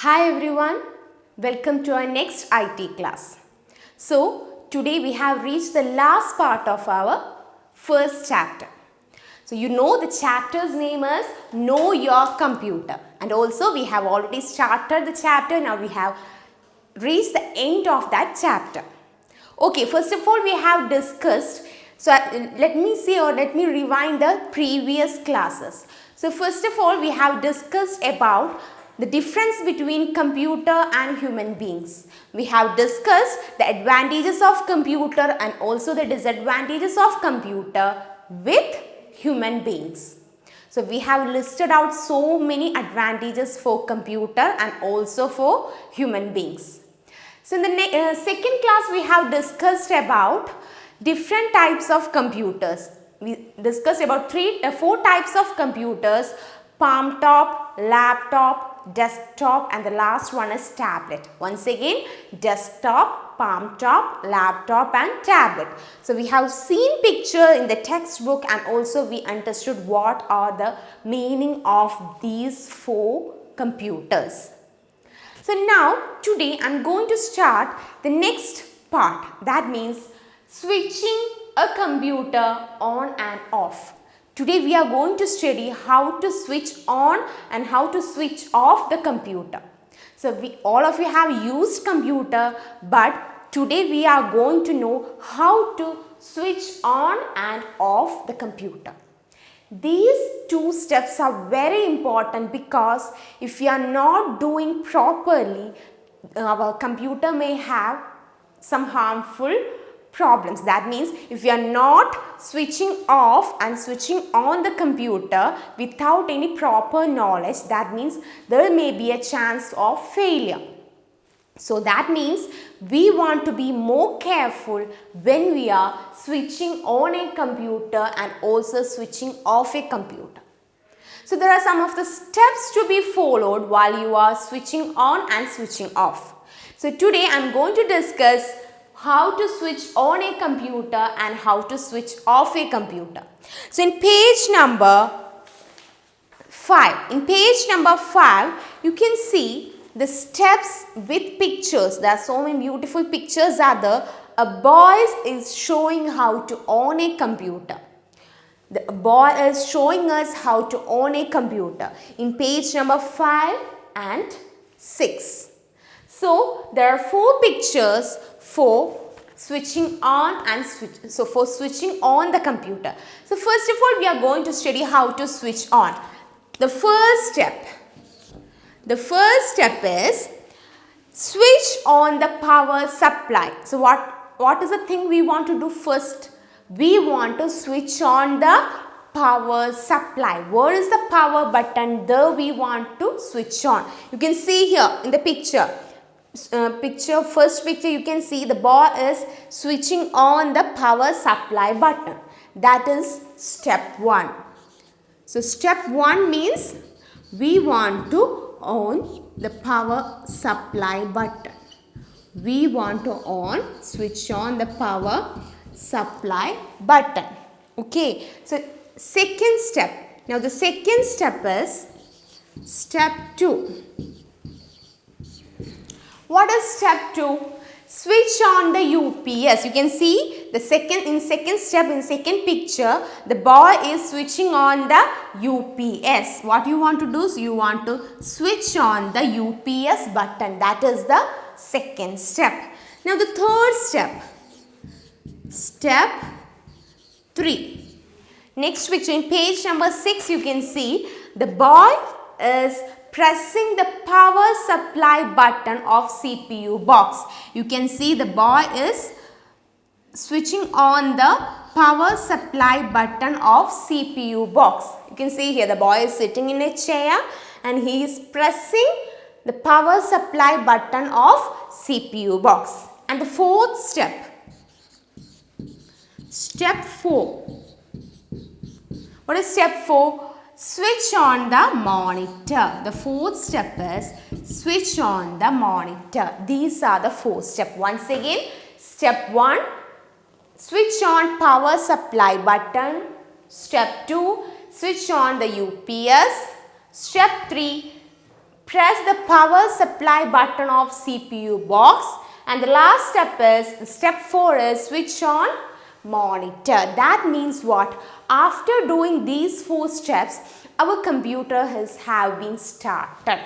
Hi everyone, welcome to our next IT class. So today we have reached the last part of our first chapter. So you know the chapter's name is Know Your Computer, and also we have already started the chapter. Now we have reached the end of that chapter. Okay, first of all we have discussed, so let me rewind the previous classes. So first of all we have discussed about the difference between computer and human beings. We have discussed the advantages of computer and also the disadvantages of computer with human beings. So we have listed out so many advantages for computer and also for human beings. So in the second class we have discussed about different types of computers. We discussed about four types of computers: palm top, laptop, desktop, and the last one is tablet. Once again, desktop, palm top, laptop and tablet. So we have seen picture in the textbook and also we understood what are the meaning of these four computers. So now today I am going to start the next part, that means switching a computer on and off. Today we are going to study how to switch on and how to switch off the computer. So all of you have used computer, but today we are going to know how to switch on and off the computer. These two steps are very important because if you are not doing properly, our computer may have some harmful problems. That means if you are not switching off and switching on the computer without any proper knowledge, that means there may be a chance of failure. So that means we want to be more careful when we are switching on a computer and also switching off a computer. So there are some of the steps to be followed while you are switching on and switching off. So today I am going to discuss how to switch on a computer and how to switch off a computer. So in page number 5, you can see the steps with pictures. There are so many beautiful pictures are there. A boy is showing how to on a computer. The boy is showing us how to on a computer in page number 5 and 6. So there are four pictures for switching on and switching on the computer. So first of all we are going to study how to switch on. The first step is switch on the power supply. So what is the thing we want to do first? We want to switch on the power supply. Where is the power button? There we want to switch on. You can see here in the picture. First picture you can see the boy is switching on the power supply button. That is step 1. So step 1 means we want to on the power supply button. We want to switch on the power supply button. Okay. So second step. Now the second step is step 2. What is step 2? Switch on the UPS. You can see the second picture, the boy is switching on the UPS. What you want to do is you want to switch on the UPS button. That is the second step. Now the third step. Step 3. Next picture in page number 6 you can see the boy is pressing the power supply button of CPU box. You can see the boy is switching on the power supply button of CPU box. You can see here the boy is sitting in a chair and he is pressing the power supply button of CPU box. And the fourth step. Step 4. What is step 4? Switch on the monitor. The fourth step is switch on the monitor. These are the 4 steps. Once again, step 1, switch on power supply button. Step 2, switch on the UPS. Step 3, press the power supply button of CPU box. And the last step is, step 4 is switch on monitor. That means what? After doing these 4 steps, our computer have been started.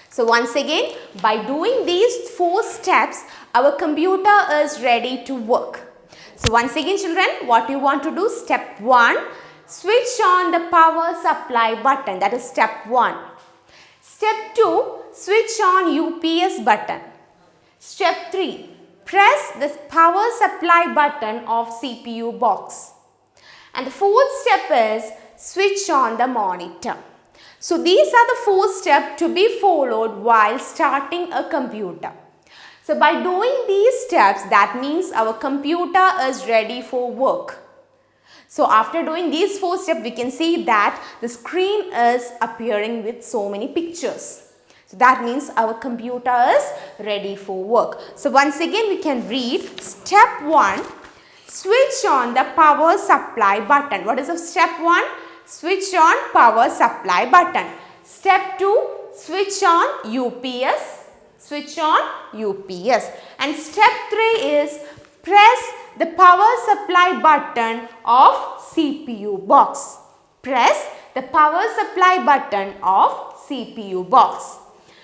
So once again, by doing these 4 steps, our computer is ready to work. So once again children, what you want to do? Step 1, switch on the power supply button. That is step 1. Step 2, switch on UPS button. Step 3, press the power supply button of CPU box. And the 4th step is switch on the monitor. So these are the 4 steps to be followed while starting a computer. So by doing these steps, that means our computer is ready for work. So after doing these 4 steps, we can see that the screen is appearing with so many pictures. So that means our computer is ready for work. So once again we can read step 1, switch on the power supply button. What is the step 1? Switch on power supply button. Step 2, switch on UPS. Switch on UPS. And step 3 is press the power supply button of CPU box. Press the power supply button of CPU box.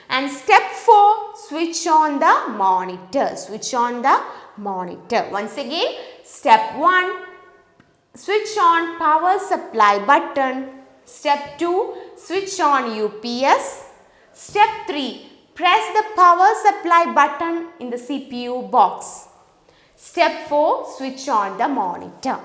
And step 4, switch on the monitor. Switch on the monitor. Once again, step 1, switch on power supply button. Step 2, switch on UPS. Step 3, press the power supply button in the CPU box. Step 4, switch on the monitor.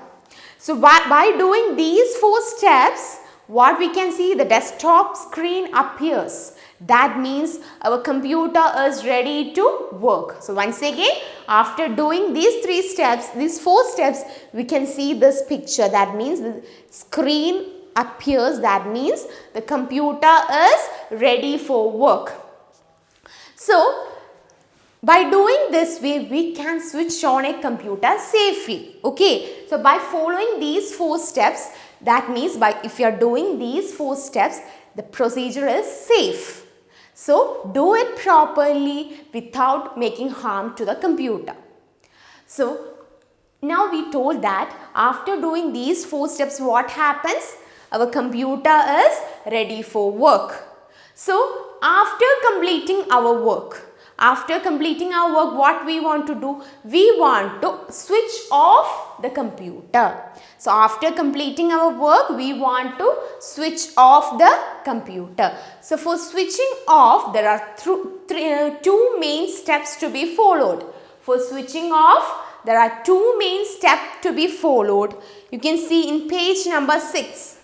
So by doing these 4 steps, what we can see, the desktop screen appears. That means our computer is ready to work. So once again, after doing these 3 steps, these 4 steps, we can see this picture. That means the screen appears. That means the computer is ready for work. So by doing this way, we can switch on a computer safely. Okay. So by following these 4 steps, that means if you are doing these 4 steps, the procedure is safe. So do it properly without making harm to the computer. So now we told that after doing these 4 steps, what happens? Our computer is ready for work. So after completing our work, what we want to do? We want to switch off the computer. So after completing our work, we want to switch off the computer. So for switching off, there are 2 main steps to be followed. For switching off, there are 2 main steps to be followed. You can see in page number 6.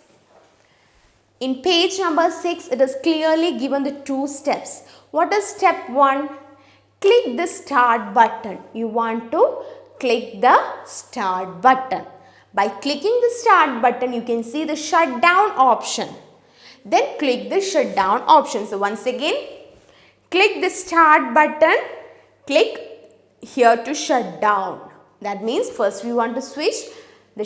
In page number 6, it is clearly given the 2 steps. What is step 1? Click the start button. You want to click the start button. By clicking the start button, you can see the shutdown option. Then click the shutdown option. So once again, click the start button. Click here to shut down. That means first we want to switch the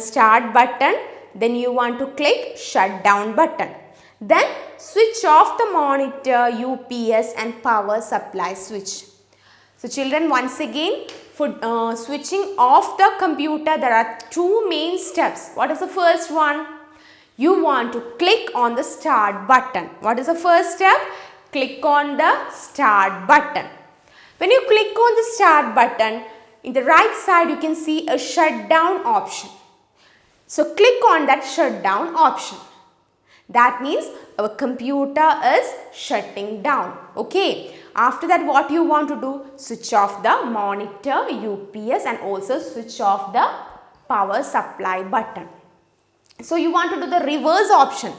start button. Then you want to click shutdown button. Then switch off the monitor, UPS and power supply switch. So children, once again, for switching off the computer, there are 2 main steps. What is the first one? You want to click on the start button. What is the first step? Click on the start button. When you click on the start button, in the right side you can see a shutdown option. So click on that shutdown option. That means our computer is shutting down. Okay. After that, what you want to do? Switch off the monitor, UPS and also switch off the power supply button. So you want to do the reverse option.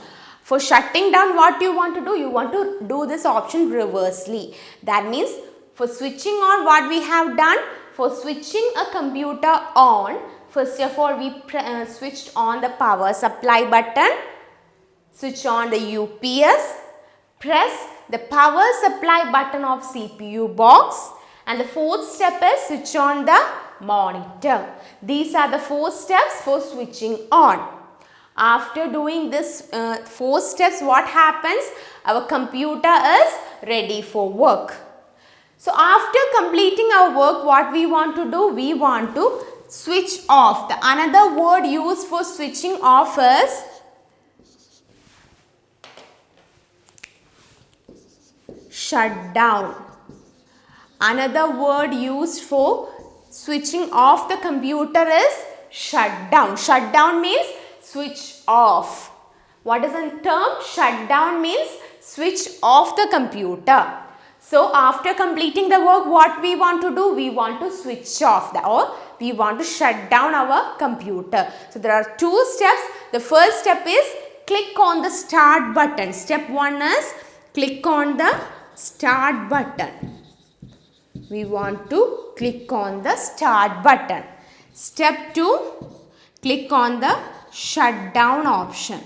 For shutting down, what you want to do? You want to do this option reversely. That means for switching on, what we have done? For switching a computer on, first of all, we switched on the power supply button. Switch on the UPS, press the power supply button of CPU box, and the 4th step is switch on the monitor. These are the 4 steps for switching on. After doing this 4 steps, what happens? Our computer is ready for work. So after completing our work, what we want to do? We want to switch off. The another word used for switching off is shut down. Another word used for switching off the computer is shut down. Shut down means switch off. What is the term? Shut down means switch off the computer. So after completing the work, what we want to do? We want to switch off or we want to shut down our computer. So there are 2 steps. The first step is click on the start button. Step 1 is click on the start button. We want to click on the start button. Step 2, click on the shut down option.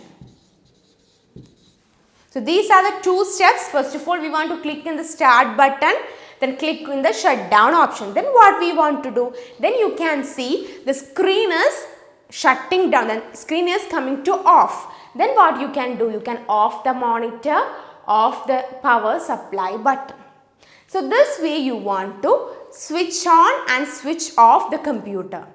So these are the 2 steps. First of all, we want to click in the start button, then click in the shut down option. Then what we want to do? Then you can see the screen is shutting down, the screen is coming to off. Then what you can do? You can off the monitor, off the power supply button. So this way you want to switch on and switch off the computer.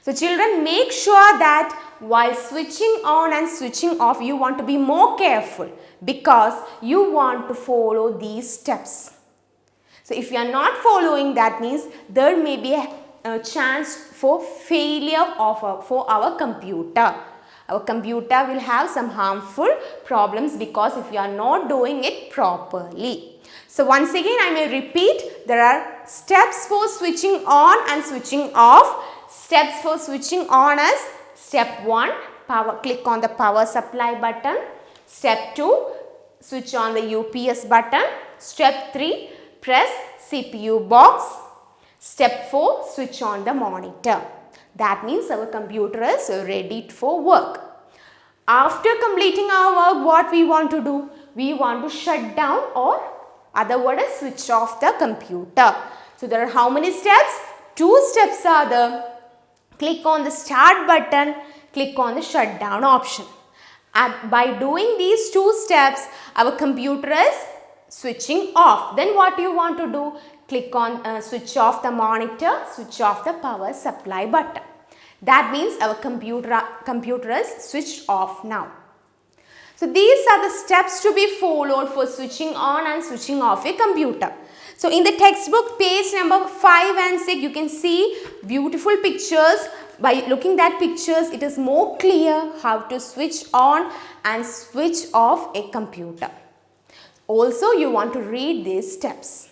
So children, make sure that while switching on and switching off, you want to be more careful because you want to follow these steps. So if you are not following, that means there may be a chance for failure for our computer. Our computer will have some harmful problems because if you are not doing it properly. So once again I may repeat, there are steps for switching on and switching off. Steps for switching on is step 1, click on the power supply button. Step 2, switch on the UPS button. Step 3, press CPU box. Step 4, switch on the monitor. That means our computer is ready for work. After completing our work, what we want to do? We want to shut down or other word is switch off the computer. So there are how many steps? 2 steps are there. Click on the start button, click on the shut down option. And by doing these 2 steps, our computer is switching off. Then what you want to do? Click on switch off the monitor, switch off the power supply button. That means our computer is switched off now. So these are the steps to be followed for switching on and switching off a computer. So in the textbook page number 5 and 6, you can see beautiful pictures. By looking at pictures, it is more clear how to switch on and switch off a computer. Also, you want to read these steps.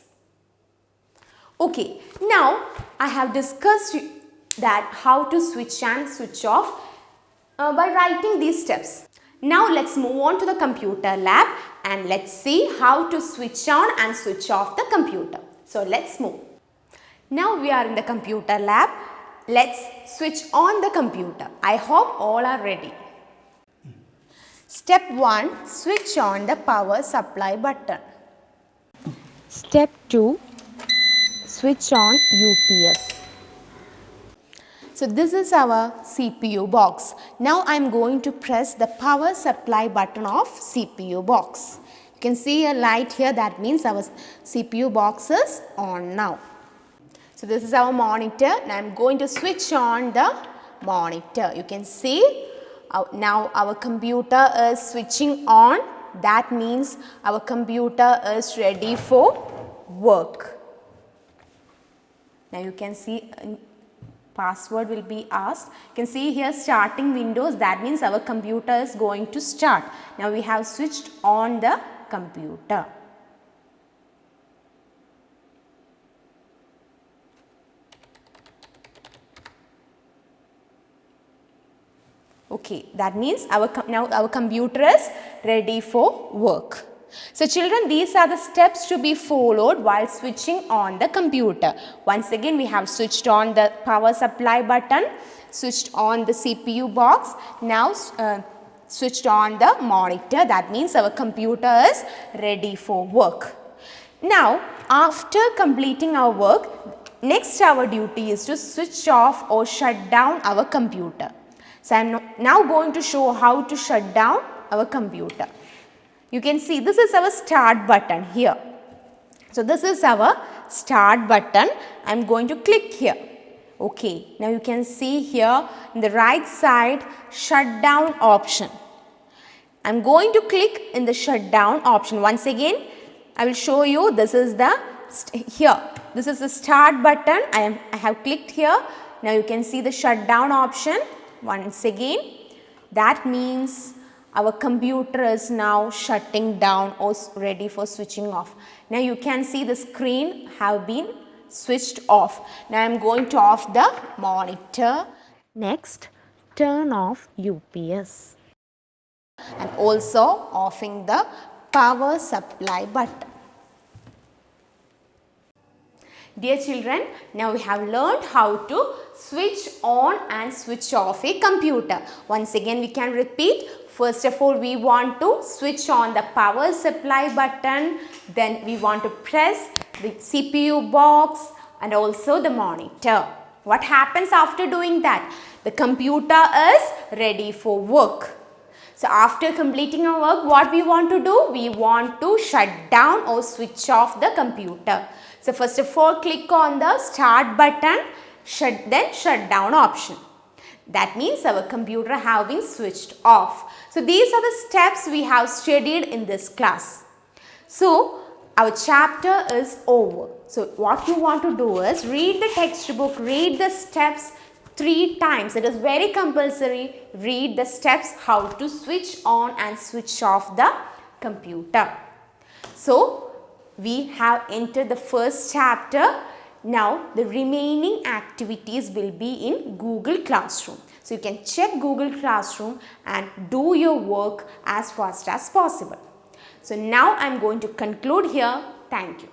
Okay, now I have discussed that how to switch and switch off by writing these steps. Now let's move on to the computer lab and let's see how to switch on and switch off the computer. So let's move. Now we are in the computer lab. Let's switch on the computer. I hope all are ready. Step 1, switch on the power supply button. Step 2, switch on UPS. So this is our CPU box. Now I am going to press the power supply button of CPU box. You can see a light here, that means our CPU box is on now. So this is our monitor and I am going to switch on the monitor. You can see now our computer is switching on. That means our computer is ready for work. Now you can see password will be asked. You can see here starting Windows, that means our computer is going to start. Now we have switched on the computer. Okay, that means now our computer is ready for work. So children, these are the steps to be followed while switching on the computer. Once again, we have switched on the power supply button, switched on the CPU box, now switched on the monitor. That means our computer is ready for work. Now, after completing our work, next our duty is to switch off or shut down our computer. So I am now going to show how to shut down our computer. You can see this is our start button here. So this is our start button. I am going to click here. Okay, now you can see here in the right side shutdown option. I am going to click in the shutdown option. Once again, I will show you this is the here. This is the start button. I have clicked here. Now you can see the shutdown option. Once again, that means our computer is now shutting down or ready for switching off. Now you can see the screen have been switched off. Now I am going to off the monitor. Next, turn off UPS. And also offing the power supply button. Dear children, now we have learned how to switch on and switch off a computer. Once again we can repeat. First of all, we want to switch on the power supply button. Then we want to press the CPU box and also the monitor. What happens after doing that? The computer is ready for work. So after completing our work, what we want to do? We want to shut down or switch off the computer. So first of all, click on the start button, then shut down option. That means our computer have been switched off. So these are the steps we have studied in this class. So our chapter is over. So what you want to do is read the textbook, read the steps 3 times. It is very compulsory. Read the steps how to switch on and switch off the computer. So we have entered the first chapter. Now the remaining activities will be in Google Classroom. So you can check Google Classroom and do your work as fast as possible. So now I am going to conclude here. Thank you.